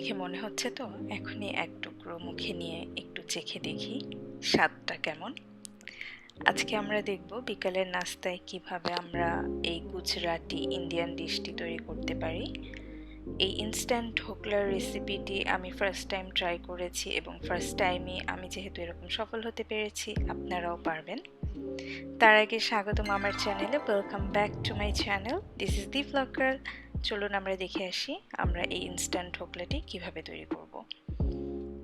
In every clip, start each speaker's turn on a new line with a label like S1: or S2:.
S1: দেখে মনে হচ্ছে তো এখনই এক টুকরো মুখে নিয়ে একটু চেখে দেখি স্বাদটা কেমন। আজকে আমরা দেখব বিকালের নাস্তায় কিভাবে আমরা এই গুজরাটি ইন্ডিয়ান ডিশটি তৈরি করতে পারি। এই ইনস্ট্যান্ট ঢোকলার রেসিপিটি আমি ফার্স্ট টাইম ট্রাই করেছি এবং ফার্স্ট টাইমে আমি যেহেতু এরকম সফল হতে পেরেছি, আপনারাও পারবেন। তার আগে স্বাগতম আমার চ্যানেলে, welcome back to my channel, this is the vlog girl. চলুন আমরা দেখে আসি আমরা এই ইনস্ট্যান্ট ঢোকলাটি কিভাবে তৈরি করব।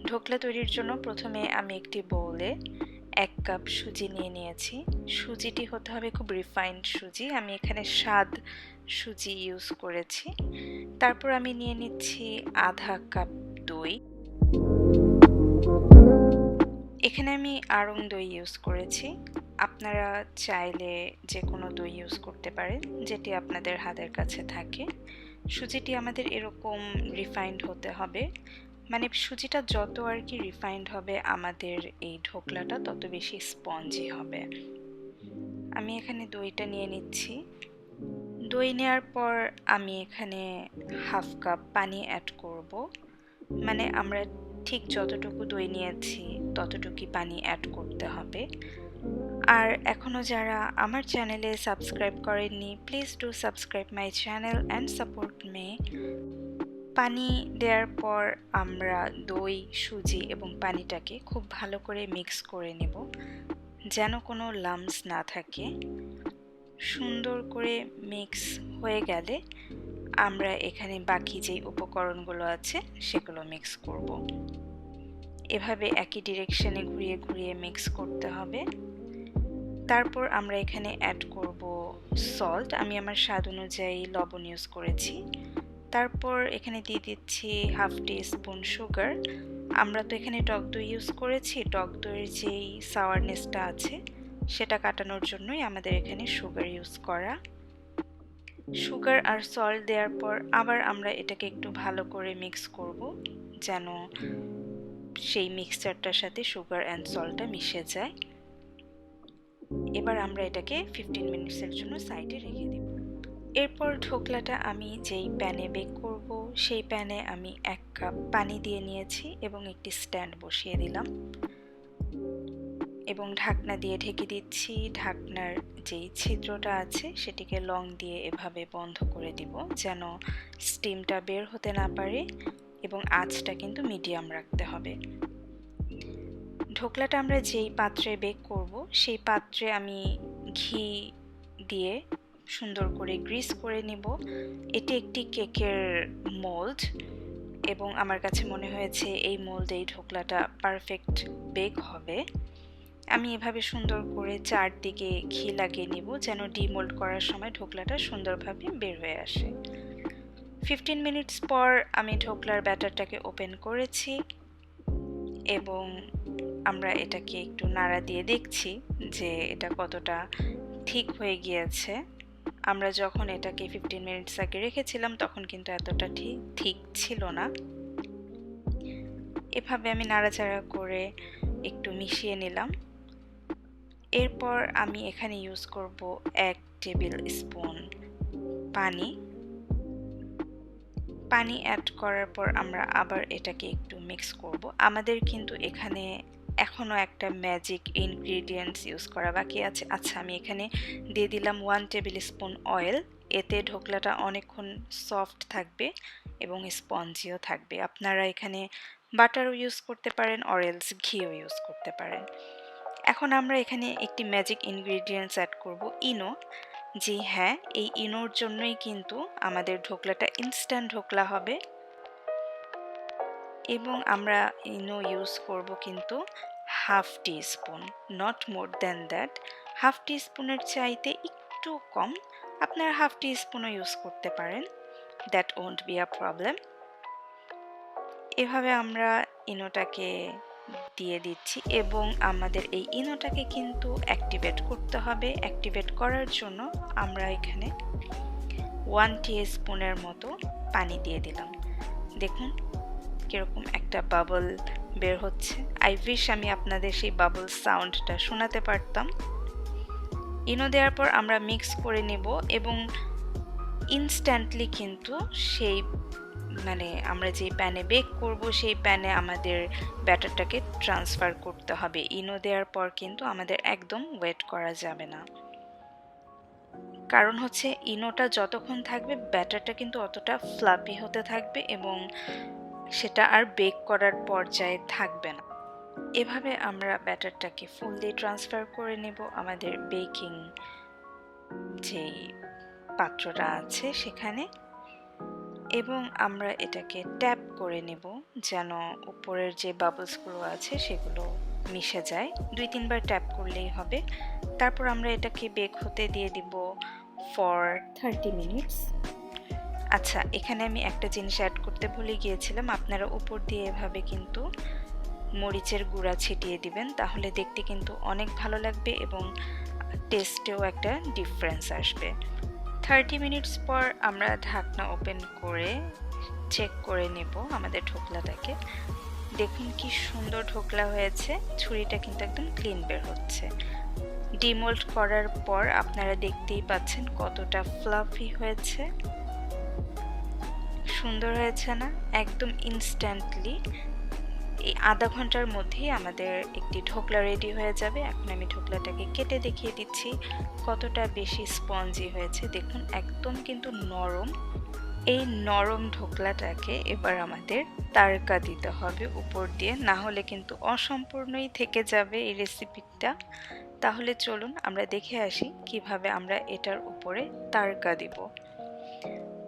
S1: ঢোকলা তৈরির জন্য প্রথমে আমি একটি বোলে 1 কাপ সুজি নিয়ে নিয়েছি। সুজিটি হতে হবে খুব রিফাইন্ড সুজি, আমি এখানে স্বাদ সুজি ইউজ করেছি। তারপর আমি নিয়ে নিচ্ছি আধা কাপ দই। এখানে আমি আড়ং দই ইউজ করেছি, আপনারা চাইলে যে কোনো দই ইউজ করতে পারেন যেটি আপনাদের হাতের কাছে থাকে। সুজিটি আমাদের এরকম রিফাইন্ড হতে হবে, মানে সুজিটা যত আর কি রিফাইন্ড হবে আমাদের এই ঢোকলাটা তত বেশি স্পঞ্জি হবে। আমি এখানে দইটা নিয়ে নিচ্ছি। দই নেওয়ার পর আমি এখানে হাফ কাপ পানি অ্যাড করব, মানে আমরা ঠিক যতটুকু দই নিয়েছি ততটুকুই পানি অ্যাড করতে হবে। আর এখনও যারা আমার চ্যানেলে সাবস্ক্রাইব করেননি, please do subscribe my channel and support me. পানি দেওয়ার পর আমরা দই, সুজি এবং পানিটাকে খুব ভালো করে মিক্স করে নেব যেন কোনো লাম্পস না থাকে। সুন্দর করে মিক্স হয়ে গেলে আমরা এখানে বাকি যেই উপকরণগুলো আছে সেগুলো মিক্স করব। এভাবে একই ডিরেকশনে ঘুরিয়ে ঘুরিয়ে মিক্স করতে হবে। তারপর আমরা এখানে অ্যাড করব সল্ট, আমি আমার স্বাদ অনুযায়ী লবণ ইউজ করেছি। তারপর এখানে দিয়ে দিচ্ছি হাফ টিস্পুন সুগার। আমরা তো এখানে টক দই ইউজ করেছি, টক দইয়ের যেই সাওয়ারনেসটা আছে সেটা কাটানোর জন্যই আমাদের এখানে সুগার ইউজ করা। সুগার আর সল্ট দেওয়ার পর আবার আমরা এটাকে একটু ভালো করে মিক্স করব যেন সেই মিক্সচারটার সাথে সুগার অ্যান্ড সল্টটা মিশে যায়। এবার আমরা এটাকে 15 মিনিটসের জন্য সাইডে রেখে দেব। এরপর ঢোকলাটা আমি যেই প্যানে বেক করব সেই প্যানে আমি 1 কাপ পানি দিয়ে নিয়েছি এবং একটি স্ট্যান্ড বসিয়ে দিলাম এবং ঢাকনা দিয়ে ঢেকে দিচ্ছি। ঢাকনার যেই ছিদ্রটা আছে সেটিকে লং দিয়ে এভাবে বন্ধ করে দিব যেন স্টিমটা বের হতে না পারে, এবং আঁচটা কিন্তু মিডিয়াম রাখতে হবে। ঢোকলাটা আমরা যেই পাত্রে বেক করব সেই পাত্রে আমি ঘি দিয়ে সুন্দর করে গ্রিস করে নিব। এটি একটি কেকের মোল্ড এবং আমার কাছে মনে হয়েছে এই মোল্ডে এই ঢোকলাটা পারফেক্ট বেক হবে। আমি এভাবে সুন্দর করে চারদিকে ঘি লাগিয়ে নিব যেন ডিমোল্ড করার সময় ঢোকলাটা সুন্দরভাবে বের হয়ে আসে। 15 মিনিটস পর আমি ঢোকলার ব্যাটারটাকে ওপেন করেছি এবং আমরা এটাকে একটু নাড়া দিয়ে দেখছি যে এটা কতটা ঠিক হয়ে গিয়েছে। আমরা যখন এটাকে 15 মিনিটস আগে রেখেছিলাম তখন কিন্তু এতটা ঠিক ছিল না। এভাবে আমি নাড়াচাড়া করে একটু মিশিয়ে নিলাম। এরপর আমি এখানে ইউজ করব 1 টেবিল স্পুন পানি অ্যাড করার পর আমরা আবার এটাকে একটু মিক্স করব। আমাদের কিন্তু এখানে এখনও একটা ম্যাজিক ইনগ্রিডিয়েন্টস ইউজ করা বাকি আছে। আচ্ছা, আমি এখানে দিয়ে দিলাম 1 টেবিল স্পুন অয়েল। এতে ঢোকলাটা অনেকক্ষণ সফট থাকবে এবং স্পঞ্জিও থাকবে। আপনারা এখানে বাটারও ইউজ করতে পারেন, অরেলস ঘিও ইউজ করতে পারেন। এখন আমরা এখানে একটি ম্যাজিক ইনগ্রিডিয়েন্টস অ্যাড করব, ইনো। জি হ্যাঁ, এই ইনোর জন্যই কিন্তু আমাদের ঢোকলাটা ইনস্ট্যান্ট ঢোকলা হবে এবং আমরা ইনো ইউজ করব কিন্তু half teaspoon, not more than that. Half টি স্পুনের চাইতে একটু কম, আপনারা হাফ টি স্পুনও ইউজ করতে পারেন, that won't be a problem. এভাবে আমরা ইনোটাকে দিয়ে দিচ্ছি এবং আমাদের এই ইনোটাকে কিন্তু অ্যাক্টিভেট করতে হবে। অ্যাক্টিভেট করার জন্য আমরা এখানে 1 টিস্পুনের মতো পানি দিয়ে দিলাম। দেখুন কিরকম একটা বাবল বের হচ্ছে। আই উইশ আমি আপনাদের সেই বাবল সাউন্ডটা শোনাতে পারতাম। ইনো দেওয়ার পর আমরা মিক্স করে নেব এবং ইনস্ট্যান্টলি কিন্তু সেই মানে আমরা যে প্যানে বেক করব সেই প্যানে আমাদের ব্যাটারটাকে ট্রান্সফার করতে হবে। ইনো দেওয়ার পর কিন্তু আমাদের একদম ওয়েট করা যাবে না, কারণ হচ্ছে ইনোটা যতক্ষণ থাকবে ব্যাটারটা কিন্তু অতটা ফ্লাপি হতে থাকবে এবং সেটা আর বেক করার পর্যায়ে থাকবে না। এভাবে আমরা ব্যাটারটাকে ফুললি ট্রান্সফার করে নেব আমাদের বেকিং যেই পাত্রটা আছে সেখানে, এবং আমরা এটাকে ট্যাপ করে নেব যেন উপরের যে বাবলসগুলো আছে সেগুলো মিশে যায়। 2-3 বার ট্যাপ করলেই হবে। তারপর আমরা এটাকে বেক হতে দিয়ে দিব ফর 30 মিনিটস। আচ্ছা, এখানে আমি একটা জিনিস অ্যাড করতে ভুলে গিয়েছিলাম। আপনারা উপর দিয়ে এভাবে কিন্তু মরিচের গুঁড়া ছিটিয়ে দিবেন, তাহলে দেখতে কিন্তু অনেক ভালো লাগবে এবং টেস্টেও একটা ডিফারেন্স আসবে। 30 মিনিটস পর আমরা ঢাকনা ওপেন করে চেক করে নেব আমাদের ঢোকলাটাকে। দেখুন কি সুন্দর ঢোকলা হয়েছে, ছুরিটা কিন্তু একদম ক্লিন বের হচ্ছে। ডিমোল্ড করার পর আপনারা দেখতেই পাচ্ছেন কতটা ফ্লাফি হয়েছে, সুন্দর হয়েছে না? একদম ইনস্ট্যান্টলি এই আধা ঘন্টার মধ্যেই আমাদের একটি ঢোকলা রেডি হয়ে যাবে। এখন আমি ঢোকলাটাকে কেটে দেখিয়ে দিচ্ছি কতটা বেশি স্পঞ্জি হয়েছে। দেখুন একদম কিন্তু নরম। এই নরম ঢোকলাটাকে এবার আমাদের তারকা দিতে হবে উপর দিয়ে, না হলে কিন্তু অসম্পূর্ণই থেকে যাবে এই রেসিপিটা। তাহলে চলুন আমরা দেখে আসি কিভাবে আমরা এটার উপরে তারকা দিব।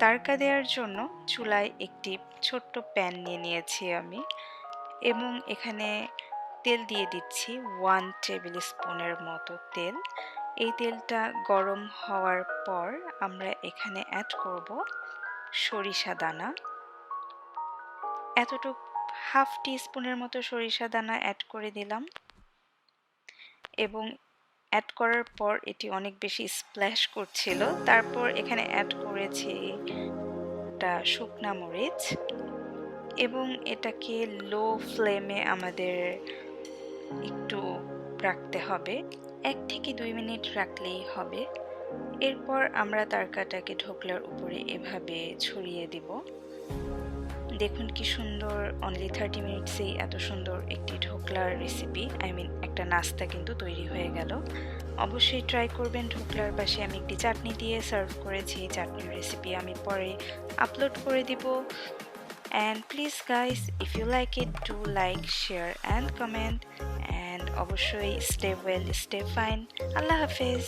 S1: তারকা দেওয়ার জন্য চুলায় একটি ছোট্ট প্যান নিয়ে নিয়েছি আমি এবং এখানে তেল দিয়ে দিচ্ছি 1 টেবিল স্পুনের মতো তেল। এই তেলটা গরম হওয়ার পর আমরা এখানে অ্যাড করব সরিষা দানা। এতটুক হাফ টি স্পুনের মতো সরিষা দানা অ্যাড করে দিলাম এবং অ্যাড করার পর এটি অনেক বেশি স্প্ল্যাশ করছিল। তারপর এখানে অ্যাড করেছি একটা শুকনা মরিচ এবং এটাকে লো ফ্লেমে আমাদের একটু রাখতে হবে, 1 থেকে 2 মিনিট রাখলেই হবে। এরপর আমরা তারকাটাকে ঢোকলার উপরে এভাবে ছড়িয়ে দিব। দেখুন কি সুন্দর, অনলি 30 মিনিটসেই এত সুন্দর একটি ঢোকলার রেসিপি, একটা নাস্তা কিন্তু তৈরি হয়ে গেল। অবশ্যই ট্রাই করবেন। ঢোকলার পাশে আমি একটি চাটনি দিয়ে সার্ভ করেছি। চাটনির রেসিপি আমি পরে আপলোড করে দিব। And please guys, if you like it, do like, share and comment, and অবশ্যই stay well, stay fine. আল্লাহ হাফেজ।